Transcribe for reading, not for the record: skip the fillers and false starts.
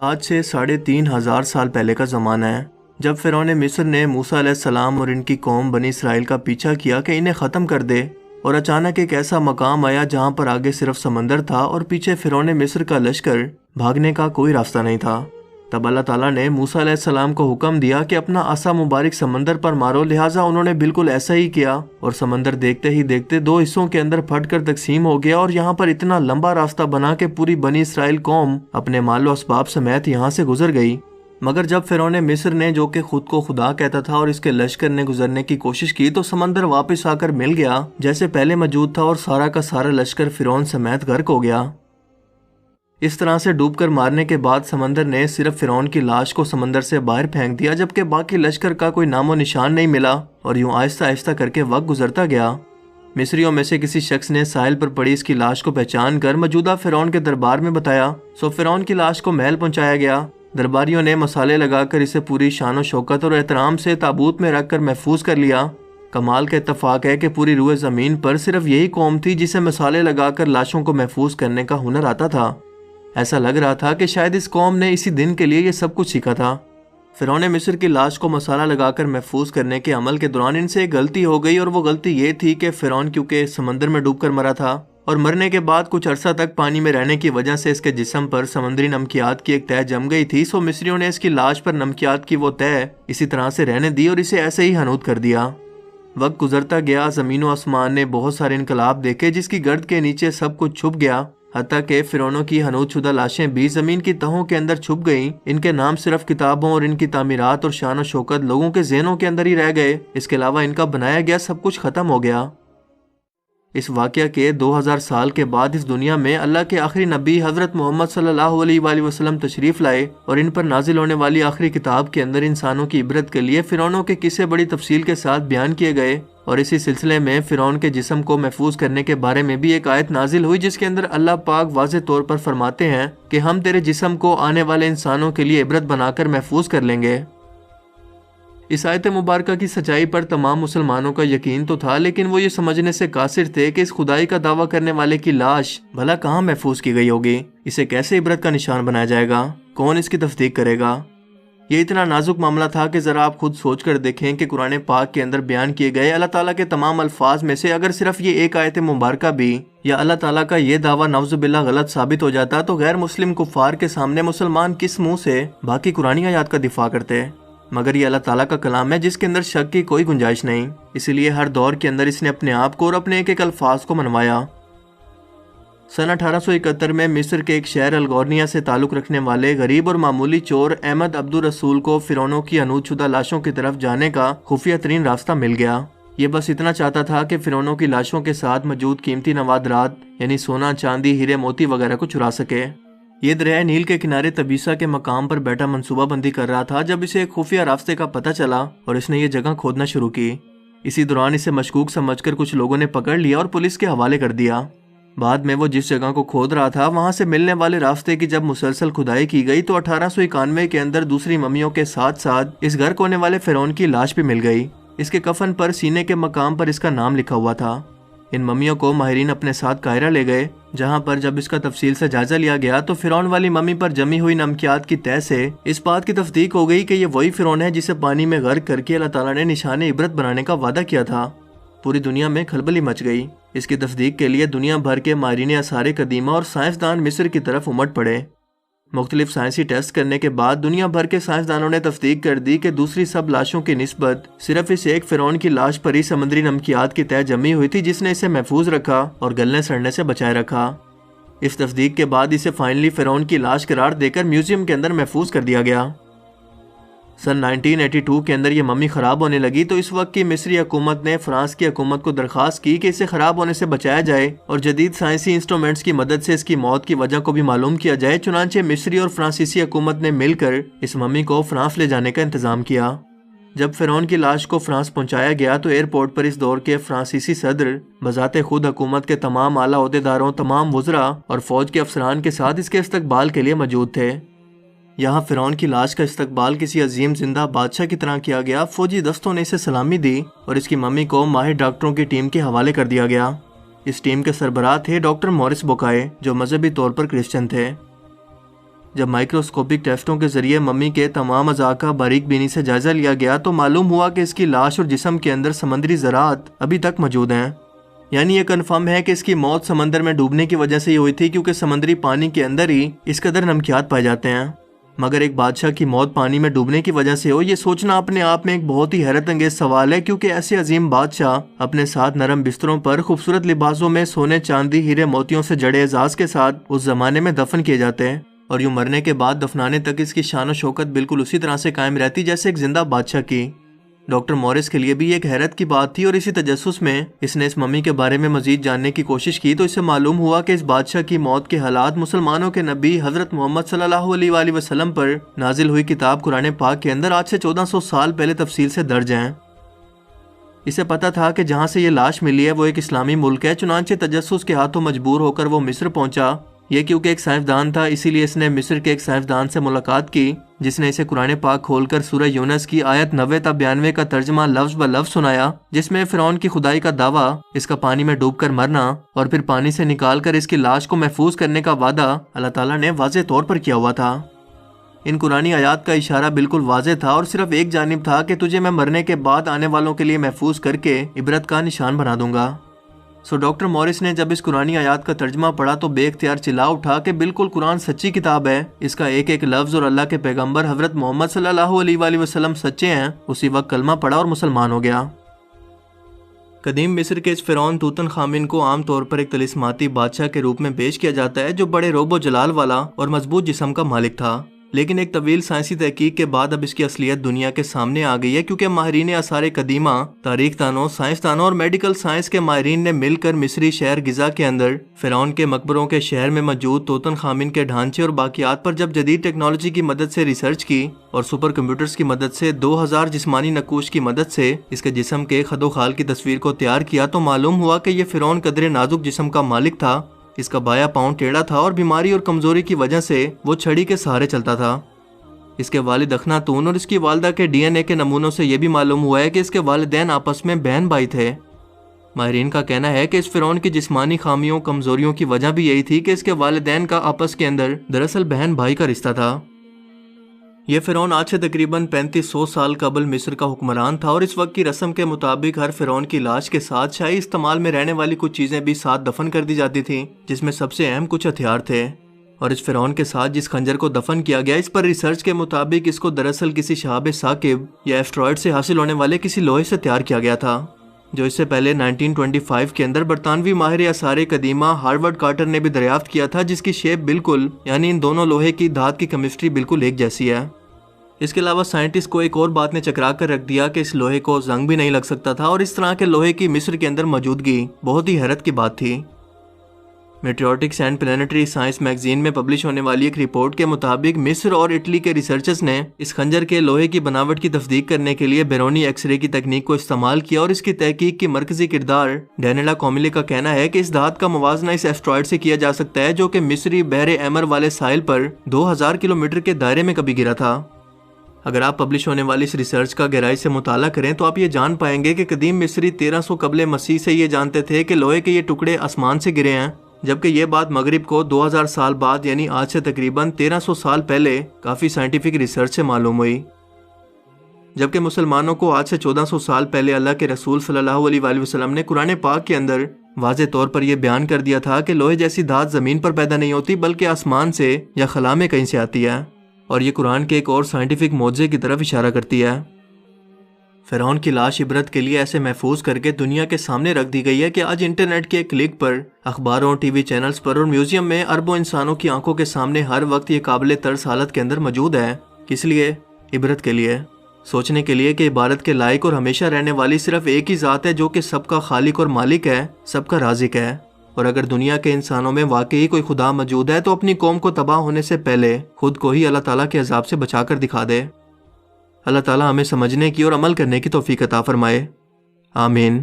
آج سے 3500 سال پہلے کا زمانہ ہے جب فرعون مصر نے موسیٰ علیہ السلام اور ان کی قوم بنی اسرائیل کا پیچھا کیا کہ انہیں ختم کر دے، اور اچانک ایک ایسا مقام آیا جہاں پر آگے صرف سمندر تھا اور پیچھے فرعون مصر کا لشکر، بھاگنے کا کوئی راستہ نہیں تھا۔ تب اللہ تعالیٰ نے موسیٰ علیہ السلام کو حکم دیا کہ اپنا عصا مبارک سمندر پر مارو، لہٰذا انہوں نے بالکل ایسا ہی کیا اور سمندر دیکھتے ہی دیکھتے 2 حصوں کے اندر پھٹ کر تقسیم ہو گیا، اور یہاں پر اتنا لمبا راستہ بنا کہ پوری بنی اسرائیل قوم اپنے مال و اسباب سمیت یہاں سے گزر گئی۔ مگر جب فرعون مصر نے، جو کہ خود کو خدا کہتا تھا، اور اس کے لشکر نے گزرنے کی کوشش کی تو سمندر واپس آ کر مل گیا جیسے پہلے موجود تھا، اور سارا کا سارا لشکر فرعون سمیت غرق ہو گیا۔ اس طرح سے ڈوب کر مارنے کے بعد سمندر نے صرف فرعون کی لاش کو سمندر سے باہر پھینک دیا، جبکہ باقی لشکر کا کوئی نام و نشان نہیں ملا، اور یوں آہستہ آہستہ کر کے وقت گزرتا گیا۔ مصریوں میں سے کسی شخص نے ساحل پر پڑی اس کی لاش کو پہچان کر موجودہ فرعون کے دربار میں بتایا، سو فرعون کی لاش کو محل پہنچایا گیا۔ درباریوں نے مسالے لگا کر اسے پوری شان و شوکت اور احترام سے تابوت میں رکھ کر محفوظ کر لیا۔ کمال کا اتفاق ہے کہ پوری روئے زمین پر صرف یہی قوم تھی جسے مسالے لگا کر لاشوں کو محفوظ کرنے کا ہنر آتا تھا۔ ایسا لگ رہا تھا کہ شاید اس قوم نے اسی دن کے لیے یہ سب کچھ سیکھا تھا۔ فرعون مصر کی لاش کو مسالہ لگا کر محفوظ کرنے کے عمل کے دوران ان سے ایک غلطی ہو گئی، اور وہ غلطی یہ تھی کہ فرعون کیونکہ سمندر میں ڈوب کر مرا تھا، اور مرنے کے بعد کچھ عرصہ تک پانی میں رہنے کی وجہ سے اس کے جسم پر سمندری نمکیات کی ایک تہہ جم گئی تھی، سو مصریوں نے اس کی لاش پر نمکیات کی وہ تہہ اسی طرح سے رہنے دی اور اسے ایسے ہی حنوط کر دیا۔ وقت گزرتا گیا، زمین و آسمان نے بہت سارے انقلاب دیکھے جس کی گرد کے نیچے سب کچھ چھپ گیا، حتیٰ کہ فرعونوں کی حنوط شدہ لاشیں بھی زمین کی تہوں کے اندر چھپ گئیں۔ ان کے نام صرف کتابوں اور ان کی تعمیرات اور شان و شوکت لوگوں کے ذہنوں کے اندر ہی رہ گئے، اس کے علاوہ ان کا بنایا گیا سب کچھ ختم ہو گیا۔ اس واقعہ کے 2000 سال کے بعد اس دنیا میں اللہ کے آخری نبی حضرت محمد صلی اللہ علیہ وآلہ وسلم تشریف لائے، اور ان پر نازل ہونے والی آخری کتاب کے اندر انسانوں کی عبرت کے لیے فرعونوں کے قصے بڑی تفصیل کے ساتھ بیان کیے گئے، اور اسی سلسلے میں فرعون کے جسم کو محفوظ کرنے کے بارے میں بھی ایک آیت نازل ہوئی جس کے اندر اللہ پاک واضح طور پر فرماتے ہیں کہ ہم تیرے جسم کو آنے والے انسانوں کے لیے عبرت بنا کر محفوظ کر لیں گے۔ اس آیت مبارکہ کی سچائی پر تمام مسلمانوں کا یقین تو تھا، لیکن وہ یہ سمجھنے سے قاصر تھے کہ اس خدائی کا دعویٰ کرنے والے کی لاش بھلا کہاں محفوظ کی گئی ہوگی، اسے کیسے عبرت کا نشان بنایا جائے گا، کون اس کی تصدیق کرے گا۔ یہ اتنا نازک معاملہ تھا کہ ذرا آپ خود سوچ کر دیکھیں کہ قرآن پاک کے اندر بیان کیے گئے اللہ تعالیٰ کے تمام الفاظ میں سے اگر صرف یہ ایک آیت مبارکہ بھی یا اللہ تعالیٰ کا یہ دعویٰ نعوذ باللہ غلط ثابت ہو جاتا تو غیر مسلم کفار کے سامنے مسلمان کس منہ سے باقی قرآنی آیات کا دفاع کرتے۔ مگر یہ اللہ تعالیٰ کا کلام ہے جس کے اندر شک کی کوئی گنجائش نہیں، اسی لیے ہر دور کے اندر اس نے اپنے آپ کو اور اپنے ایک ایک الفاظ کو منوایا۔ سن 1871 میں مصر کے ایک شہر الگورنیا سے تعلق رکھنے والے غریب اور معمولی چور احمد عبد الرسول کو فرعونوں کی حنوط شدہ لاشوں کی طرف جانے کا خفیہ ترین راستہ مل گیا۔ یہ بس اتنا چاہتا تھا کہ فرعونوں کی لاشوں کے ساتھ موجود قیمتی نوادرات یعنی سونا، چاندی، ہیرے موتی وغیرہ کو چرا سکے۔ یہ دریائے نیل کے کنارے تبیسا کے مقام پر بیٹھا منصوبہ بندی کر رہا تھا جب اسے ایک خفیہ راستے کا پتہ چلا اور اس نے یہ جگہ کھودنا شروع کی۔ اسی دوران اسے مشکوک سمجھ کر کچھ لوگوں نے پکڑ لیا اور پولیس کے حوالے کر دیا۔ بعد میں وہ جس جگہ کو کھود رہا تھا وہاں سے ملنے والے راستے کی جب مسلسل کھدائی کی گئی تو 1891 کے اندر دوسری ممیوں کے ساتھ ساتھ اس غرق ہونے والے فرعون کی لاش بھی مل گئی۔ اس کے کفن پر سینے کے مقام پر اس کا نام لکھا ہوا تھا۔ ان ممیوں کو ماہرین اپنے ساتھ قاہرہ لے گئے، جہاں پر جب اس کا تفصیل سے جائزہ لیا گیا تو فرعون والی ممی پر جمی ہوئی نمکیات کی تہہ سے اس بات کی تصدیق ہو گئی کہ یہ وہی فرعون ہے جسے پانی میں غرق کر کے اللہ تعالیٰ نے نشان عبرت بنانے کا وعدہ کیا تھا۔ پوری دنیا میں کھلبلی مچ گئی۔ اس کی تصدیق کے لیے دنیا بھر کے ماہرین آثار قدیمہ اور سائنسدان مصر کی طرف امٹ پڑے۔ مختلف سائنسی ٹیسٹ کرنے کے بعد دنیا بھر کے سائنسدانوں نے تصدیق کر دی کہ دوسری سب لاشوں کی نسبت صرف اس ایک فرعون کی لاش پر ہی سمندری نمکیات کی تہہ جمی ہوئی تھی جس نے اسے محفوظ رکھا اور گلنے سڑنے سے بچائے رکھا۔ اس تصدیق کے بعد اسے فائنلی فرعون کی لاش قرار دے کر میوزیم کے اندر محفوظ کر دیا گیا۔ سن 1982 کے اندر یہ ممی خراب ہونے لگی تو اس وقت کی مصری حکومت نے فرانس کی حکومت کو درخواست کی کہ اسے خراب ہونے سے بچایا جائے اور جدید سائنسی انسٹرومنٹس کی مدد سے اس کی موت کی وجہ کو بھی معلوم کیا جائے۔ چنانچہ مصری اور فرانسیسی حکومت نے مل کر اس ممی کو فرانس لے جانے کا انتظام کیا۔ جب فرعون کی لاش کو فرانس پہنچایا گیا تو ایئرپورٹ پر اس دور کے فرانسیسی صدر بذات خود حکومت کے تمام اعلیٰ عہدیداروں، تمام وزراء اور فوج کے افسران کے ساتھ اس کے استقبال کے لیے موجود تھے۔ یہاں فرعون کی لاش کا استقبال کسی عظیم زندہ بادشاہ کی طرح کیا گیا۔ فوجی دستوں نے اسے سلامی دی اور اس کی ممی کو ماہر ڈاکٹروں کی ٹیم کے حوالے کر دیا گیا۔ اس ٹیم کے سربراہ تھے ڈاکٹر مورس بوکائے جو مذہبی طور پر کرسچن تھے۔ جب مائکروسکوپک ٹیسٹوں کے ذریعے ممی کے تمام اعضاء کا باریک بینی سے جائزہ لیا گیا تو معلوم ہوا کہ اس کی لاش اور جسم کے اندر سمندری ذرات ابھی تک موجود ہیں۔ یعنی یہ کنفرم ہے کہ اس کی موت سمندر میں ڈوبنے کی وجہ سے ہی ہوئی تھی، کیونکہ سمندری پانی کے اندر ہی اس قدر نمکیات پائے جاتے ہیں۔ مگر ایک بادشاہ کی موت پانی میں ڈوبنے کی وجہ سے ہو، یہ سوچنا اپنے آپ میں ایک بہت ہی حیرت انگیز سوال ہے، کیونکہ ایسے عظیم بادشاہ اپنے ساتھ نرم بستروں پر خوبصورت لباسوں میں سونے چاندی ہیرے موتیوں سے جڑے اعزاز کے ساتھ اس زمانے میں دفن کیے جاتے ہیں، اور یوں مرنے کے بعد دفنانے تک اس کی شان و شوکت بالکل اسی طرح سے قائم رہتی جیسے ایک زندہ بادشاہ کی۔ ڈاکٹر موریس کے لیے بھی ایک حیرت کی بات تھی، اور اسی تجسس میں اس نے اس ممی کے بارے میں مزید جاننے کی کوشش کی تو اسے معلوم ہوا کہ اس بادشاہ کی موت کے حالات مسلمانوں کے نبی حضرت محمد صلی اللہ علیہ وآلہ وسلم پر نازل ہوئی کتاب قرآن پاک کے اندر آج سے 1400 سال پہلے تفصیل سے درج ہیں۔ اسے پتا تھا کہ جہاں سے یہ لاش ملی ہے وہ ایک اسلامی ملک ہے، چنانچہ تجسس کے ہاتھوں مجبور ہو کر وہ مصر پہنچا۔ یہ کیونکہ ایک سائنسدان تھا، اسی لیے اس نے مصر کے ایک سائنسدان سے ملاقات کی، جس نے اسے قرآن پاک کھول کر سورہ یونس کی آیت 90 تا 92 کا ترجمہ لفظ ب لفظ سنایا، جس میں فرعون کی خدائی کا دعویٰ، اس کا پانی میں ڈوب کر مرنا اور پھر پانی سے نکال کر اس کی لاش کو محفوظ کرنے کا وعدہ اللہ تعالیٰ نے واضح طور پر کیا ہوا تھا۔ ان قرآنی آیات کا اشارہ بالکل واضح تھا اور صرف ایک جانب تھا کہ تجھے میں مرنے کے بعد آنے والوں کے لیے محفوظ کر کے عبرت کا نشان بنا دوں گا۔ ڈاکٹر موریس نے جب اس قرآنی آیات کا ترجمہ پڑھا تو بے اختیار چلا اٹھا کہ بالکل قرآن سچی کتاب ہے، اس کا ایک ایک لفظ اور اللہ کے پیغمبر حضرت محمد صلی اللہ علیہ وآلہ وسلم سچے ہیں۔ اسی وقت کلمہ پڑھا اور مسلمان ہو گیا۔ قدیم مصر کے اس فرعون توتن خامن کو عام طور پر ایک طلسماتی بادشاہ کے روپ میں پیش کیا جاتا ہے، جو بڑے روب و جلال والا اور مضبوط جسم کا مالک تھا، لیکن ایک طویل سائنسی تحقیق کے بعد اب اس کی اصلیت دنیا کے سامنے آ گئی ہے، کیونکہ ماہرین آثار قدیمہ، تاریخ دانوں، سائنسدانوں اور میڈیکل سائنس کے ماہرین نے مل کر مصری شہر گزا کے اندر فرعون کے مقبروں کے شہر میں موجود توتن خامن کے ڈھانچے اور باقیات پر جب جدید ٹیکنالوجی کی مدد سے ریسرچ کی اور سپر کمپیوٹرز کی مدد سے 2000 جسمانی نقوش کی مدد سے اس کے جسم کے خد و خال کی تصویر کو تیار کیا تو معلوم ہوا کہ یہ فرعون قدر نازک جسم کا مالک تھا۔ اس کا بایاں پاؤں ٹیڑھا تھا اور بیماری اور کمزوری کی وجہ سے وہ چھڑی کے سہارے چلتا تھا۔ اس کے والد اخناتون اور اس کی والدہ کے ڈی این اے کے نمونوں سے یہ بھی معلوم ہوا ہے کہ اس کے والدین آپس میں بہن بھائی تھے۔ ماہرین کا کہنا ہے کہ اس فرعون کی جسمانی خامیوں کمزوریوں کی وجہ بھی یہی تھی کہ اس کے والدین کا آپس کے اندر دراصل بہن بھائی کا رشتہ تھا۔ یہ فرعون آج سے تقریباً 3500 سال قبل مصر کا حکمران تھا، اور اس وقت کی رسم کے مطابق ہر فرعون کی لاش کے ساتھ شاہی استعمال میں رہنے والی کچھ چیزیں بھی ساتھ دفن کر دی جاتی تھیں، جس میں سب سے اہم کچھ ہتھیار تھے۔ اور اس فرعون کے ساتھ جس خنجر کو دفن کیا گیا، اس پر ریسرچ کے مطابق اس کو دراصل کسی شہاب ثاقب یا ایسٹرائڈ سے حاصل ہونے والے کسی لوہے سے تیار کیا گیا تھا، جو اس سے پہلے 1925 کے اندر برطانوی ماہر آثار قدیمہ ہارورڈ کارٹر نے بھی دریافت کیا تھا، جس کی شیپ بالکل، یعنی ان دونوں لوہے کی دھات کی کیمسٹری بالکل ایک جیسی ہے۔ اس کے علاوہ سائنٹسٹ کو ایک اور بات نے چکرا کر رکھ دیا کہ اس لوہے کو زنگ بھی نہیں لگ سکتا تھا، اور اس طرح کے لوہے کی مصر کے اندر موجودگی بہت ہی حیرت کی بات تھی۔ Meteoritics and planetary science magazine میں پبلش ہونے والی ایک رپورٹ کے مطابق مصر اور اٹلی کے ریسرچرز نے اس خنجر کے لوہے کی بناوٹ کی تصدیق کرنے کے لیے بیرونی ایکس رے کی تکنیک کو استعمال کیا، اور اس کی تحقیق کی مرکزی کردار ڈینیلا کوملے کا کہنا ہے کہ اس دھات کا موازنہ اس ایسٹرائڈ سے کیا جا سکتا ہے، جو کہ مصری بحر احمر والے ساحل پر 2000 کلومیٹر کے دائرے میں کبھی گرا تھا۔ اگر آپ پبلش ہونے والی اس ریسرچ کا گہرائی سے مطالعہ کریں تو آپ یہ جان پائیں گے کہ قدیم مصری 1300 قبل مسیح سے یہ جانتے تھے کہ لوہے کے یہ ٹکڑے آسمان سے گرے ہیں، جبکہ یہ بات مغرب کو 2000 سال بعد یعنی آج سے تقریباً 1300 سال پہلے کافی سائنٹیفک ریسرچ سے معلوم ہوئی۔ جبکہ مسلمانوں کو آج سے 1400 سال پہلے اللہ کے رسول صلی اللہ علیہ وآلہ وسلم نے قرآن پاک کے اندر واضح طور پر یہ بیان کر دیا تھا کہ لوہے جیسی دھات زمین پر پیدا نہیں ہوتی بلکہ آسمان سے یا خلا میں کہیں سے آتی ہے، اور یہ قرآن کے ایک اور سائنٹیفک معجزے کی طرف اشارہ کرتی ہے۔ فرعون کی لاش عبرت کے لیے ایسے محفوظ کر کے دنیا کے سامنے رکھ دی گئی ہے کہ آج انٹرنیٹ کے ایک کلک پر اخباروں، ٹی وی چینلز پر اور میوزیم میں اربوں انسانوں کی آنکھوں کے سامنے ہر وقت یہ قابل ترس حالت کے اندر موجود ہے۔ کس لیے؟ عبرت کے لیے، سوچنے کے لیے کہ عبادت کے لائق اور ہمیشہ رہنے والی صرف ایک ہی ذات ہے جو کہ سب کا خالق اور مالک ہے، سب کا رازق ہے، اور اگر دنیا کے انسانوں میں واقعی کوئی خدا موجود ہے تو اپنی قوم کو تباہ ہونے سے پہلے خود کو ہی اللہ تعالیٰ کے عذاب سے بچا کر دکھا دے۔ اللہ تعالیٰ ہمیں سمجھنے کی اور عمل کرنے کی توفیق عطا فرمائے، آمین۔